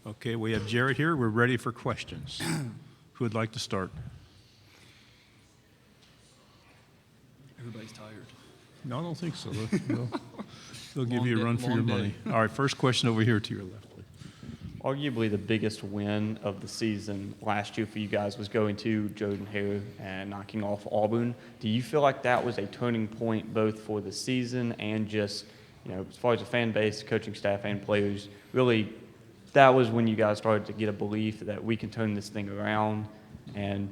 Okay, we have Jarrett here. We're ready for questions. Who would like to start? Everybody's tired. No, I don't think so. They'll give you a run for your money. All right, first question over here to your left. Arguably the biggest win of the season last year for you guys was going to Jordan-Hare and knocking off Auburn. Do you feel like that was a turning point both for the season and just, as far as the fan base, coaching staff, and players, really that was when you guys started to get a belief that we can turn this thing around and,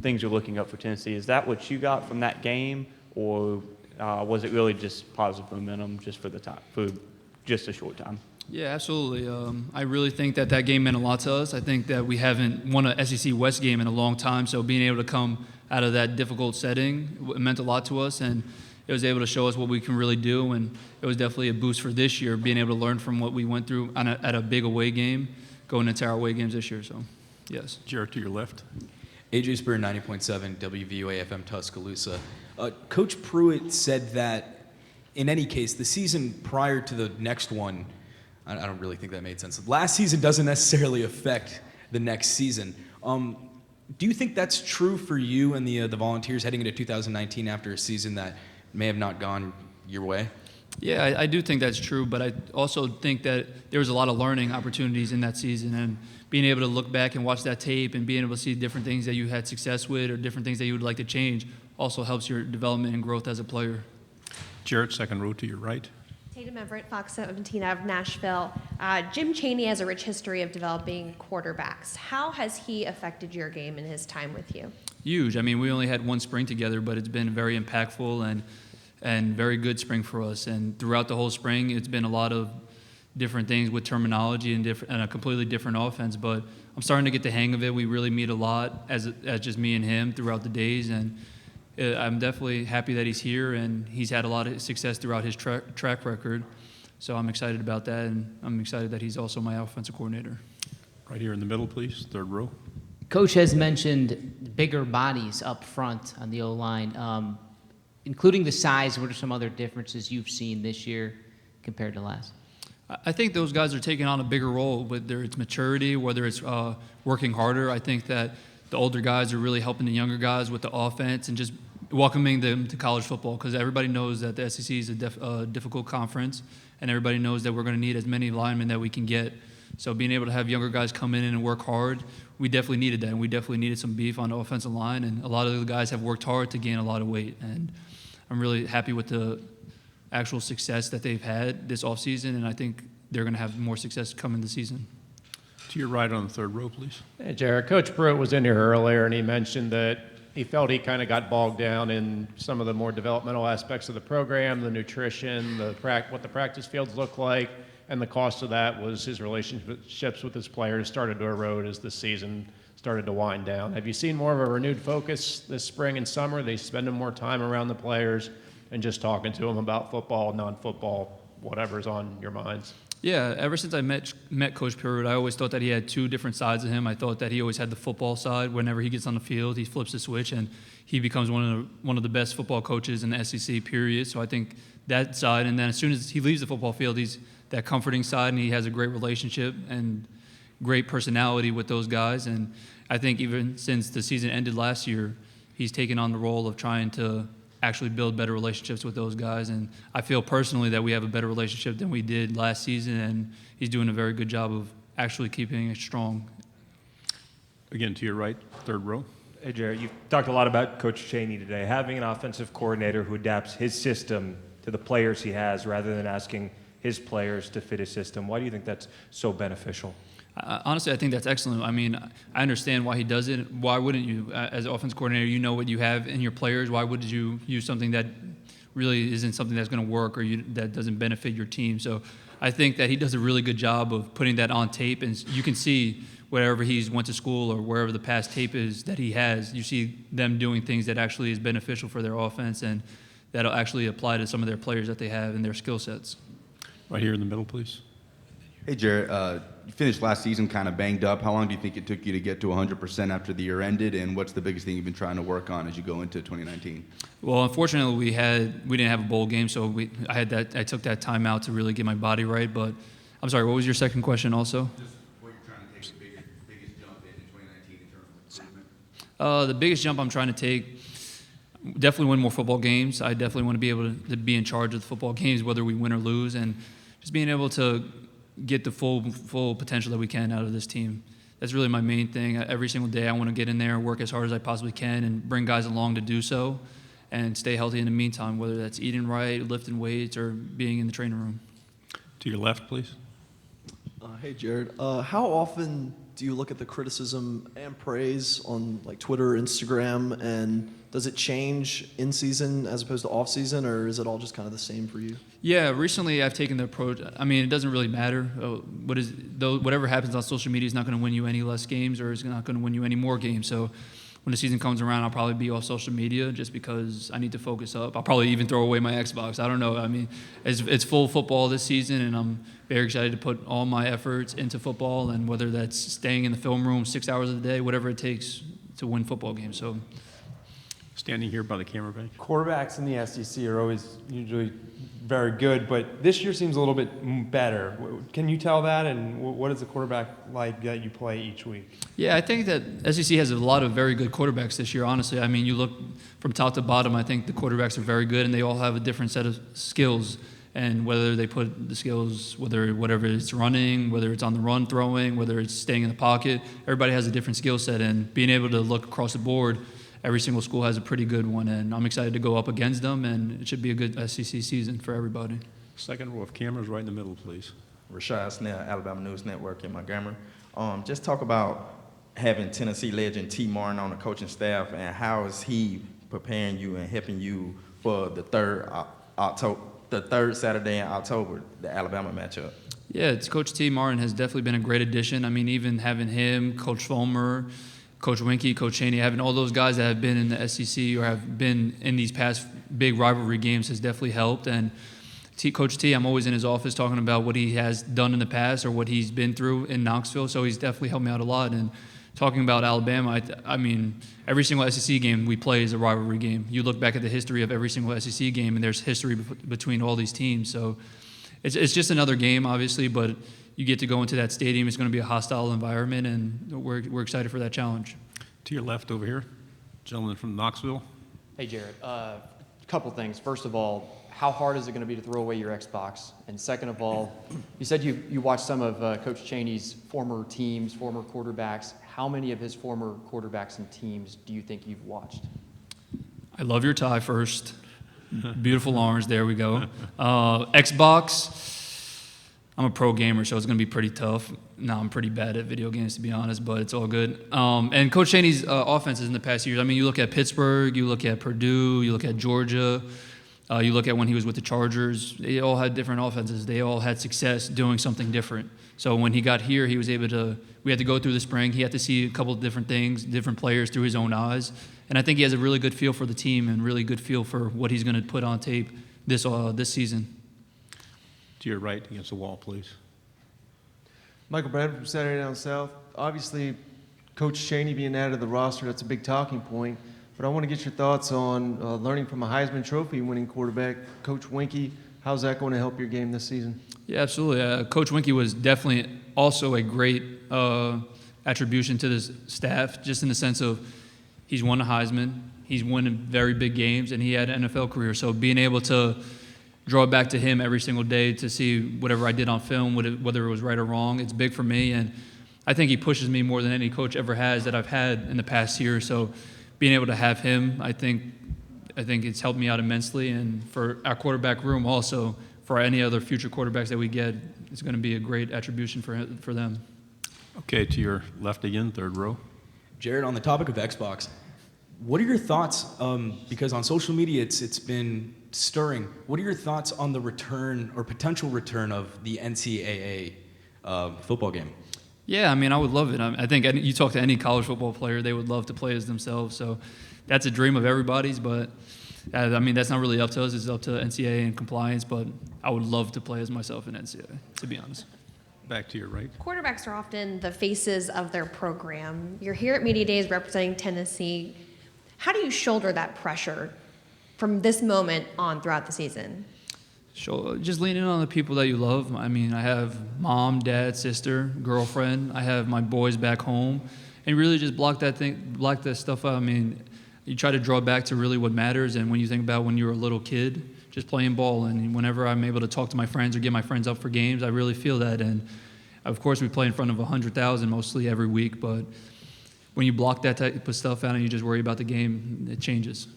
things are looking up for Tennessee? Is that what you got from that game, or was it really just positive momentum just for just a short time? Yeah, absolutely. I really think that game meant a lot to us. I think that we haven't won an SEC West game in a long time, so being able to come out of that difficult setting meant a lot to us, and it was able to show us what we can really do, and it was definitely a boost for this year, being able to learn from what we went through at a big away game, going into our away games this year. So, yes. Jarrett to your left. AJ Spur, 90.7 WVOA FM Tuscaloosa. Coach Pruitt said that, in any case, the season prior to the next one, I don't really think that made sense. Last season doesn't necessarily affect the next season. Do you think that's true for you and the Volunteers heading into 2019 after a season that may have not gone your way? Yeah, I do think that's true, but I also think that there was a lot of learning opportunities in that season, and being able to look back and watch that tape and being able to see different things that you had success with or different things that you would like to change also helps your development and growth as a player. Jarrett, second row to your right. Tatum Everett, Fox 17 out of Nashville. Jim Chaney has a rich history of developing quarterbacks. How has he affected your game in his time with you? Huge. I mean, we only had one spring together, but it's been very impactful and very good spring for us. And throughout the whole spring, it's been a lot of different things with terminology and a completely different offense. But I'm starting to get the hang of it. We really meet a lot as just me and him throughout the days, and I'm definitely happy that he's here, and he's had a lot of success throughout his track record. So I'm excited about that, and I'm excited that he's also my offensive coordinator. Right here in the middle, please, third row. Coach has mentioned bigger bodies up front on the O-line, including the size. What are some other differences you've seen this year compared to last? I think those guys are taking on a bigger role, whether it's maturity, whether it's working harder. I think that the older guys are really helping the younger guys with the offense and just welcoming them to college football, because everybody knows that the SEC is a difficult conference, and everybody knows that we're going to need as many linemen that we can get. So being able to have younger guys come in and work hard, we definitely needed that, and we definitely needed some beef on the offensive line, and a lot of the guys have worked hard to gain a lot of weight, and I'm really happy with the actual success that they've had this offseason, and I think they're going to have more success coming this season. To your right on the third row, please. Hey, Jarrett, Coach Pruitt was in here earlier, and he mentioned that he felt he kind of got bogged down in some of the more developmental aspects of the program, the nutrition, what the practice fields look like, and the cost of that was his relationships with his players started to erode as the season started to wind down. Have you seen more of a renewed focus this spring and summer? They spending more time around the players and just talking to them about football, non-football, whatever's on your minds? Yeah, ever since I met Coach Pruitt, I always thought that he had two different sides of him. I thought that he always had the football side. Whenever he gets on the field, he flips the switch, and he becomes one of the best football coaches in the SEC, period. So I think that side, and then as soon as he leaves the football field, he's that comforting side, and he has a great relationship and great personality with those guys. And I think even since the season ended last year, he's taken on the role of trying to actually build better relationships with those guys, and I feel personally that we have a better relationship than we did last season, and he's doing a very good job of actually keeping it strong. Again, to your right, third row. Hey, Jarrett, you've talked a lot about Coach Chaney today, having an offensive coordinator who adapts his system to the players he has rather than asking his players to fit his system. Why do you think that's so beneficial? Honestly, I think that's excellent. I mean, I understand why he does it. Why wouldn't you? As an offense coordinator, you know what you have in your players. Why would you use something that really isn't something that's going to work or that doesn't benefit your team? So I think that he does a really good job of putting that on tape, and you can see wherever he's went to school or wherever the past tape is that he has, you see them doing things that actually is beneficial for their offense and that'll actually apply to some of their players that they have and their skill sets. Right here in the middle, please. Hey, Jarrett, you finished last season kind of banged up. How long do you think it took you to get to 100% after the year ended, and what's the biggest thing you've been trying to work on as you go into 2019? Well, unfortunately, we didn't have a bowl game, so I took that time out to really get my body right. But I'm sorry, what was your second question also? Just The biggest jump I'm trying to take, definitely win more football games. I definitely want to be able to be in charge of the football games, whether we win or lose, and just being able to get the full potential that we can out of this team. That's really my main thing. Every single day I want to get in there, work as hard as I possibly can, and bring guys along to do so, and stay healthy in the meantime, whether that's eating right, lifting weights, or being in the training room. To your left, please. Hey, Jared. How often do you look at the criticism and praise on like Twitter, Instagram, and does it change in season as opposed to off season, or is it all just kind of the same for you? Yeah, recently I've taken the approach. I mean, it doesn't really matter. Whatever happens on social media is not going to win you any less games, or is not going to win you any more games. So when the season comes around, I'll probably be off social media just because I need to focus up. I'll probably even throw away my Xbox. I don't know. I mean, it's full football this season, and I'm very excited to put all my efforts into football, and whether that's staying in the film room 6 hours a day, whatever it takes to win football games. So, Standing here by the camera bench. Quarterbacks in the SEC are always usually very good, but this year seems a little bit better. Can you tell that, and what is the quarterback like that you play each week? yeah, I think that SEC has a lot of very good quarterbacks this year, honestly. I mean, you look from top to bottom, I think the quarterbacks are very good, and they all have a different set of skills. And whether they put the skills, whatever it's running, whether it's on the run throwing, whether it's staying in the pocket, everybody has a different skill set. And being able to look across the board, every single school has a pretty good one. And I'm excited to go up against them, and it should be a good SEC season for everybody. Second row of cameras right in the middle, please. Rashad Snell, Alabama News Network in Montgomery. Just talk about having Tennessee legend T. Martin on the coaching staff, and how is he preparing you and helping you for the third Saturday in October, the Alabama matchup? Yeah, it's Coach T. Martin has definitely been a great addition. I mean, even having him, Coach Fulmer, Coach Winkie, Coach Chaney, having all those guys that have been in the SEC or have been in these past big rivalry games has definitely helped. And Coach T, I'm always in his office talking about what he has done in the past or what he's been through in Knoxville, so he's definitely helped me out a lot. And talking about Alabama, I mean, every single SEC game we play is a rivalry game. You look back at the history of every single SEC game, and there's history between all these teams. So it's just another game, obviously, but you get to go into that stadium. It's going to be a hostile environment, and we're excited for that challenge. To your left over here, gentleman from Knoxville. Hey, Jarrett. Couple things. First of all, how hard is it going to be to throw away your Xbox? And second of all, you said you watched some of Coach Chaney's former teams, former quarterbacks. How many of his former quarterbacks and teams do you think you've watched? I love your tie first. Beautiful orange. There we go. Xbox. I'm a pro gamer, so it's going to be pretty tough. No, I'm pretty bad at video games, to be honest, but it's all good. And Coach Chaney's offenses in the past years, I mean, you look at Pittsburgh, you look at Purdue, you look at Georgia, you look at when he was with the Chargers. They all had different offenses. They all had success doing something different. So when he got here, he was able to – we had to go through the spring. He had to see a couple of different things, different players through his own eyes. And I think he has a really good feel for the team and really good feel for what he's going to put on tape this season. To your right against the wall, please. Michael Bradford from Saturday Down South. Obviously, Coach Chaney being added to the roster, that's a big talking point. But I want to get your thoughts on learning from a Heisman Trophy winning quarterback, Coach Winkie. How's that going to help your game this season? Yeah, absolutely. Coach Winkie was definitely also a great attribution to this staff, just in the sense of he's won a Heisman, he's won very big games, and he had an NFL career. So being able to draw it back to him every single day to see whatever I did on film, whether it was right or wrong, it's big for me. And I think he pushes me more than any coach ever has that I've had in the past year. So being able to have him, I think it's helped me out immensely. And for our quarterback room also, for any other future quarterbacks that we get, it's going to be a great attribution for them. Okay, to your left again, third row. Jared, on the topic of Xbox, what are your thoughts? Because on social media, it's been stirring. What are your thoughts on the return or potential return of the NCAA football game? Yeah, I mean, I would love it. I think you talk to any college football player, they would love to play as themselves. So that's a dream of everybody's, but I mean, that's not really up to us. It's up to NCAA and compliance, but I would love to play as myself in NCAA, to be honest. Back to your right. Quarterbacks are often the faces of their program. You're here at Media Days representing Tennessee. How do you shoulder that pressure from this moment on throughout the season? Just leaning on the people that you love. I mean, I have mom, dad, sister, girlfriend. I have my boys back home. and really just block that stuff out. I mean, you try to draw back to really what matters. And when you think about when you were a little kid, just playing ball, and whenever I'm able to talk to my friends or get my friends up for games, I really feel that. And of course, we play in front of 100,000 mostly every week, but when you block that type of stuff out and you just worry about the game, it changes.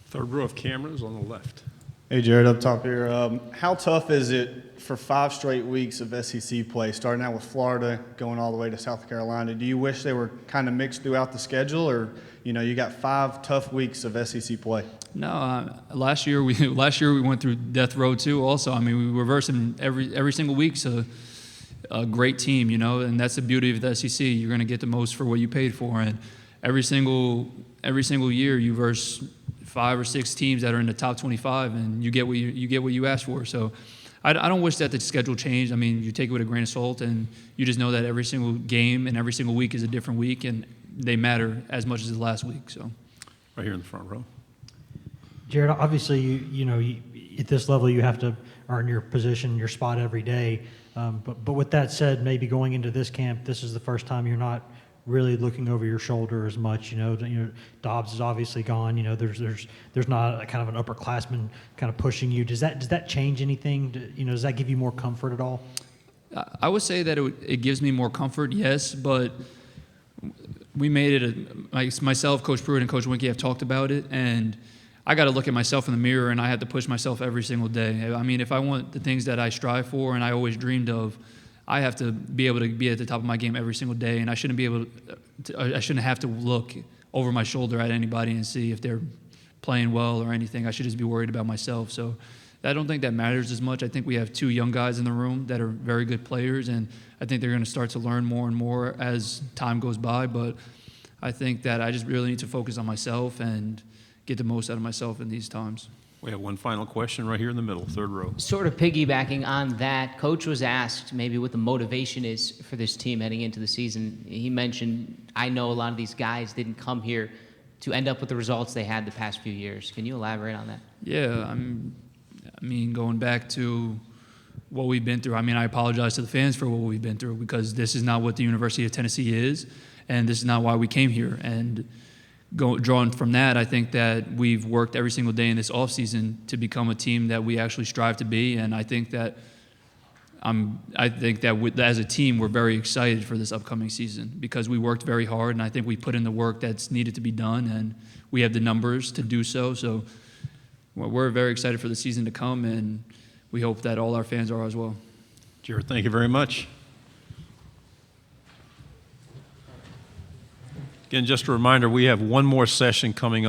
Third row of cameras on the left. Hey, Jarrett, up top here. How tough is it for 5 straight weeks of SEC play, starting out with Florida, going all the way to South Carolina? Do you wish they were kind of mixed throughout the schedule, or you got 5 tough weeks of SEC play? No, last year we went through death row too. Also, I mean, we were versing every single week. So a great team, and that's the beauty of the SEC. You're going to get the most for what you paid for, and every single year you verse 5 or 6 teams that are in the top 25, and you get what you asked for. So I don't wish that the schedule changed. I mean, you take it with a grain of salt, and you just know that every single game and every single week is a different week, and they matter as much as the last week. So Right here in the front row. Jarrett, obviously, you at this level, you have to earn your position, your spot every day. But with that said, maybe going into this camp, this is the first time you're not really looking over your shoulder as much. Dobbs is obviously gone. There's not a kind of an upperclassman kind of pushing you. Does that change anything? Does that give you more comfort at all? I would say that it gives me more comfort, yes, but we made it myself, Coach Pruitt, and Coach Winkie have talked about it, and I got to look at myself in the mirror, and I have to push myself every single day. I mean, if I want the things that I strive for and I always dreamed of, I have to be able to be at the top of my game every single day, and I shouldn't have to look over my shoulder at anybody and see if they're playing well or anything. I should just be worried about myself. So I don't think that matters as much. I think we have 2 young guys in the room that are very good players, and I think they're going to start to learn more and more as time goes by. But I think that I just really need to focus on myself and get the most out of myself in these times. We have one final question right here in the middle, third row. Sort of piggybacking on that, Coach was asked maybe what the motivation is for this team heading into the season. He mentioned, I know a lot of these guys didn't come here to end up with the results they had the past few years. Can you elaborate on that? Yeah, I mean, going back to what we've been through, I apologize to the fans for what we've been through, because this is not what the University of Tennessee is, and this is not why we came here. And drawing from that, I think that we've worked every single day in this offseason to become a team that we actually strive to be, and I think that as a team, we're very excited for this upcoming season because we worked very hard, and I think we put in the work that's needed to be done, and we have the numbers to do so. So we're very excited for the season to come, and we hope that all our fans are as well. Jarrett, thank you very much. Again, just a reminder, we have one more session coming up.